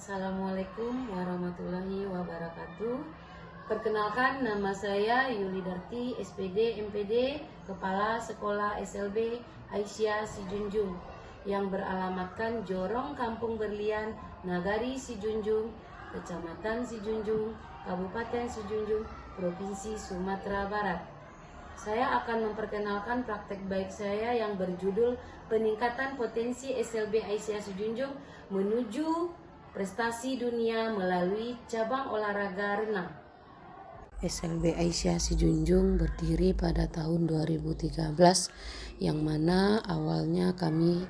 Assalamualaikum warahmatullahi wabarakatuh. Perkenalkan, nama saya Yuli Darti, SPD MPD, Kepala Sekolah SLB Aisyah Sijunjung yang beralamatkan Jorong Kampung Berlian, Nagari Sijunjung, Kecamatan Sijunjung, Kabupaten Sijunjung, Provinsi Sumatera Barat. Saya akan memperkenalkan praktek baik saya yang berjudul Peningkatan Potensi SLB Aisyah Sijunjung menuju prestasi dunia melalui cabang olahraga renang. SLB Aisyah Sijunjung berdiri pada tahun 2013, yang mana awalnya kami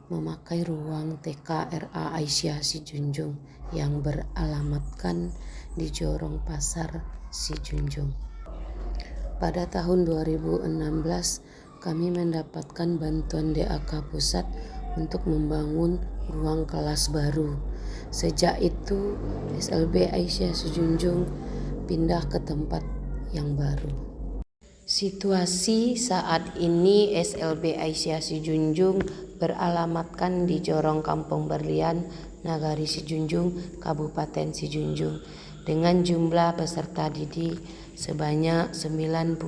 memakai ruang TKRA Aisyah Sijunjung yang beralamatkan di Jorong Pasar Sijunjung. Pada tahun 2016 kami mendapatkan bantuan DAK Pusat untuk membangun ruang kelas baru. Sejak itu SLB Aisyah Sijunjung pindah ke tempat yang baru. Situasi saat ini SLB Aisyah Sijunjung beralamatkan di Jorong Kampung Berlian, Nagari Sijunjung, Kabupaten Sijunjung, dengan jumlah peserta didik sebanyak 98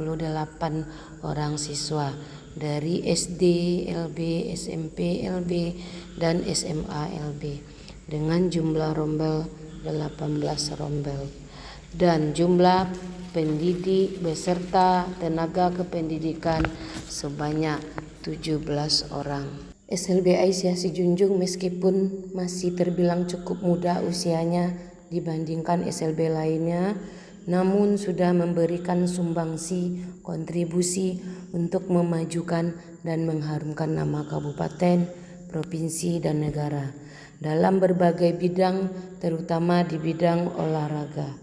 orang siswa dari SD, LB, SMP, LB, dan SMA LB, dengan jumlah rombel 18 rombel dan jumlah pendidik beserta tenaga kependidikan sebanyak 17 orang. SLB Aisyah Sijunjung meskipun masih terbilang cukup muda usianya dibandingkan SLB lainnya, namun sudah memberikan sumbangsi kontribusi untuk memajukan dan mengharumkan nama kabupaten, provinsi, dan negara dalam berbagai bidang, terutama di bidang olahraga.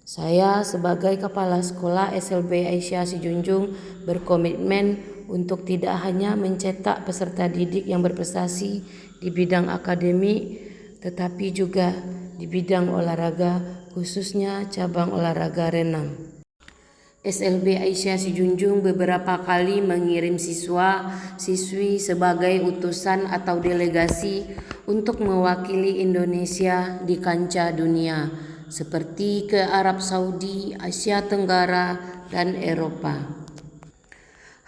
Saya sebagai Kepala Sekolah SLB Aisyah Sijunjung berkomitmen untuk tidak hanya mencetak peserta didik yang berprestasi di bidang akademik, tetapi juga di bidang olahraga, khususnya cabang olahraga renang. SLB Aisyah Sijunjung beberapa kali mengirim siswa-siswi sebagai utusan atau delegasi untuk mewakili Indonesia di kancah dunia, seperti ke Arab Saudi, Asia Tenggara, dan Eropa.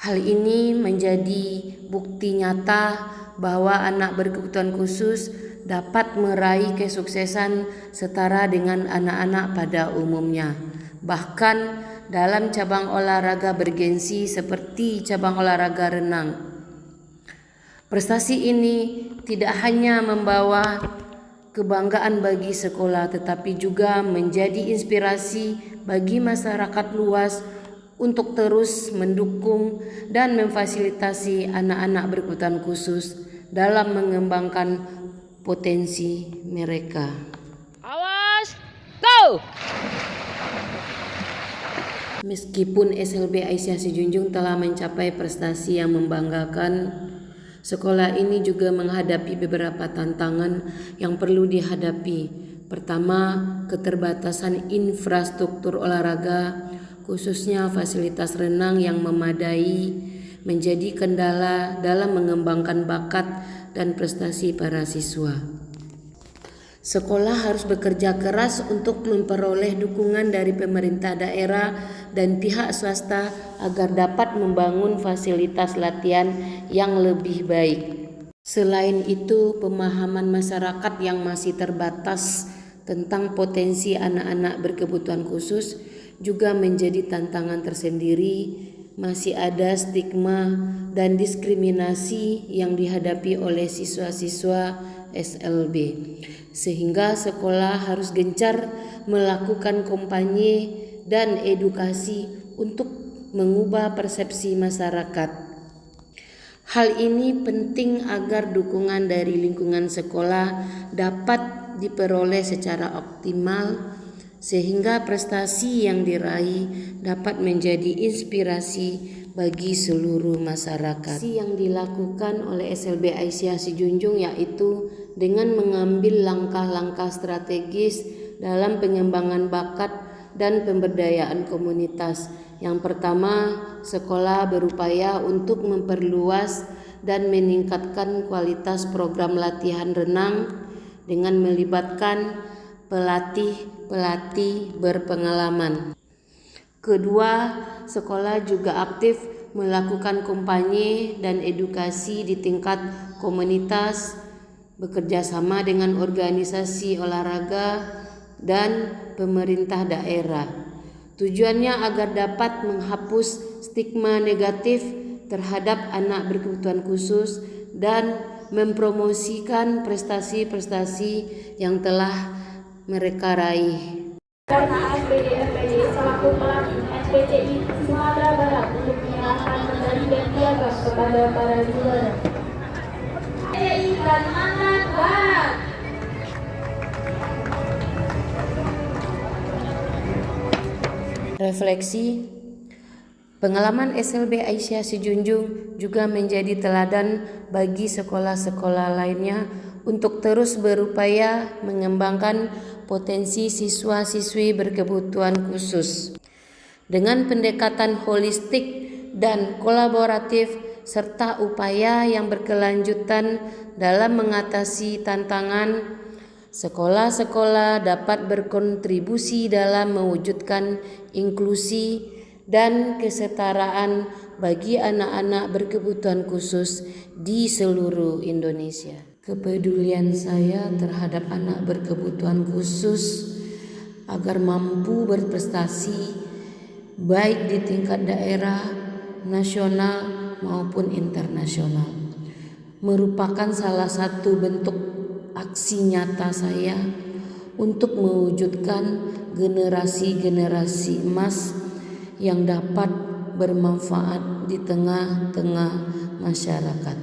Hal ini menjadi bukti nyata bahwa anak berkebutuhan khusus dapat meraih kesuksesan setara dengan anak-anak pada umumnya. Bahkan dalam cabang olahraga bergensi seperti cabang olahraga renang. Prestasi ini tidak hanya membawa kebanggaan bagi sekolah, tetapi juga menjadi inspirasi bagi masyarakat luas untuk terus mendukung dan memfasilitasi anak-anak berkebutuhan khusus dalam mengembangkan potensi mereka. Awas, go! Meskipun SLB Aisyah Sijunjung telah mencapai prestasi yang membanggakan, sekolah ini juga menghadapi beberapa tantangan yang perlu dihadapi. Pertama, keterbatasan infrastruktur olahraga, khususnya fasilitas renang yang memadai, menjadi kendala dalam mengembangkan bakat dan prestasi para siswa. Sekolah harus bekerja keras untuk memperoleh dukungan dari pemerintah daerah dan pihak swasta agar dapat membangun fasilitas latihan yang lebih baik. Selain itu, pemahaman masyarakat yang masih terbatas tentang potensi anak-anak berkebutuhan khusus juga menjadi tantangan tersendiri. Masih ada stigma dan diskriminasi yang dihadapi oleh siswa-siswa SLB, sehingga sekolah harus gencar melakukan kampanye dan edukasi untuk mengubah persepsi masyarakat. Hal ini penting agar dukungan dari lingkungan sekolah dapat diperoleh secara optimal, sehingga prestasi yang diraih dapat menjadi inspirasi bagi seluruh masyarakat. Yang dilakukan oleh SLB Aisyah Sijunjung yaitu dengan mengambil langkah-langkah strategis dalam pengembangan bakat dan pemberdayaan komunitas. Yang pertama, sekolah berupaya untuk memperluas dan meningkatkan kualitas program latihan renang dengan melibatkan pelatih-pelatih berpengalaman. Kedua, sekolah juga aktif melakukan kampanye dan edukasi di tingkat komunitas, bekerja sama dengan organisasi olahraga dan pemerintah daerah. Tujuannya agar dapat menghapus stigma negatif terhadap anak berkebutuhan khusus dan mempromosikan prestasi-prestasi yang telah mereka raih. Karena SPDFPD selaku pelatih SPCI Sumatera Barat untuk menyerahkan medali dan piagam kepada para juara. SPCI Kalimantan Barat. Refleksi. Pengalaman SLB Aisyah Sijunjung juga menjadi teladan bagi sekolah-sekolah lainnya untuk terus berupaya mengembangkan potensi siswa-siswi berkebutuhan khusus dengan pendekatan holistik dan kolaboratif serta upaya yang berkelanjutan dalam mengatasi tantangan. Sekolah-sekolah dapat berkontribusi dalam mewujudkan inklusi dan kesetaraan bagi anak-anak berkebutuhan khusus di seluruh Indonesia. Kepedulian saya terhadap anak berkebutuhan khusus agar mampu berprestasi baik di tingkat daerah, nasional maupun internasional merupakan salah satu bentuk aksi nyata saya untuk mewujudkan generasi-generasi emas yang dapat bermanfaat di tengah-tengah masyarakat.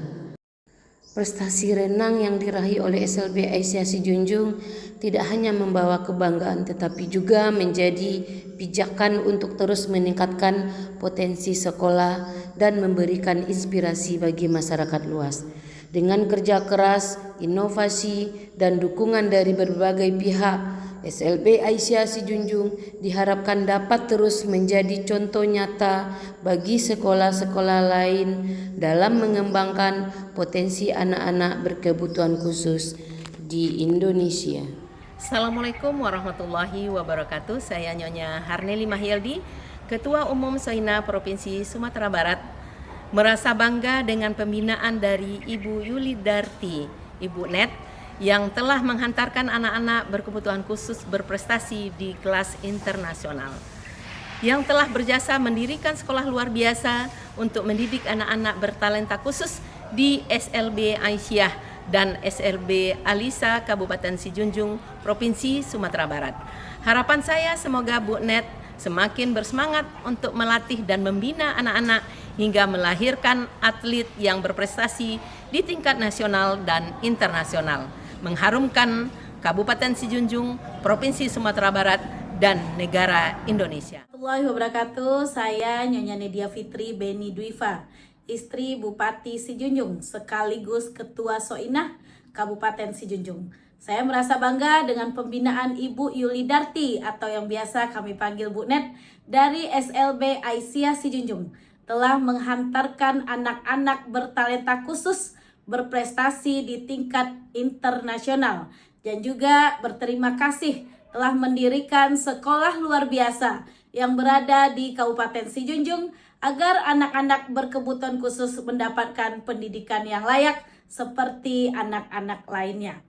Prestasi renang yang diraih oleh SLB Aisyah Sijunjung tidak hanya membawa kebanggaan tetapi juga menjadi pijakan untuk terus meningkatkan potensi sekolah dan memberikan inspirasi bagi masyarakat luas. Dengan kerja keras, inovasi, dan dukungan dari berbagai pihak, SLB Aisyah Sijunjung diharapkan dapat terus menjadi contoh nyata bagi sekolah-sekolah lain dalam mengembangkan potensi anak-anak berkebutuhan khusus di Indonesia. Assalamualaikum warahmatullahi wabarakatuh. Saya Nyonya Harneli Mahyildi, Ketua Umum Sohina Provinsi Sumatera Barat, merasa bangga dengan pembinaan dari Ibu Yulidarti, Ibu Net, yang telah menghantarkan anak-anak berkebutuhan khusus berprestasi di kelas internasional, yang telah berjasa mendirikan sekolah luar biasa untuk mendidik anak-anak bertalenta khusus di SLB Aisyah dan SLB Alisa Kabupaten Sijunjung, Provinsi Sumatera Barat. Harapan saya semoga Bu Net semakin bersemangat untuk melatih dan membina anak-anak hingga melahirkan atlet yang berprestasi di tingkat nasional dan internasional, mengharumkan Kabupaten Sijunjung, Provinsi Sumatera Barat, dan negara Indonesia. Warahmatullahi wabarakatuh. Saya Nyonya Nedia Fitri Beni Dwiva, istri Bupati Sijunjung sekaligus Ketua Soinah Kabupaten Sijunjung. Saya merasa bangga dengan pembinaan Ibu Yulidarti atau yang biasa kami panggil Bu Net dari SLB Aisyah Sijunjung telah menghantarkan anak-anak bertalenta khusus berprestasi di tingkat internasional dan juga berterima kasih telah mendirikan sekolah luar biasa yang berada di Kabupaten Sijunjung agar anak-anak berkebutuhan khusus mendapatkan pendidikan yang layak seperti anak-anak lainnya.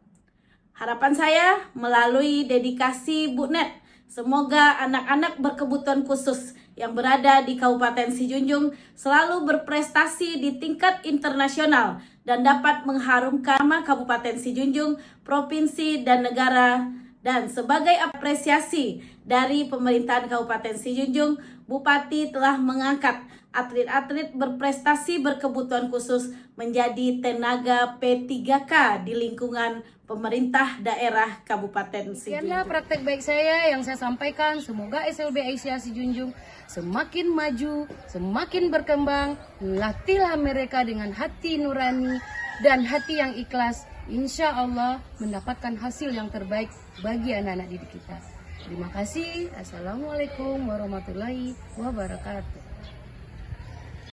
Harapan saya melalui dedikasi Bu Net, semoga anak-anak berkebutuhan khusus yang berada di Kabupaten Sijunjung selalu berprestasi di tingkat internasional dan dapat mengharumkan nama Kabupaten Sijunjung, provinsi dan negara. Dan sebagai apresiasi dari pemerintahan Kabupaten Sijunjung, Bupati telah mengangkat atlet-atlet berprestasi berkebutuhan khusus menjadi tenaga P3K di lingkungan pemerintah daerah Kabupaten Sijunjung. Sekianlah praktek baik saya yang saya sampaikan. Semoga SLB Aisyah Sijunjung semakin maju, semakin berkembang. Latihlah mereka dengan hati nurani dan hati yang ikhlas. Insya Allah mendapatkan hasil yang terbaik bagi anak-anak didik kita. Terima kasih. Assalamualaikum warahmatullahi wabarakatuh.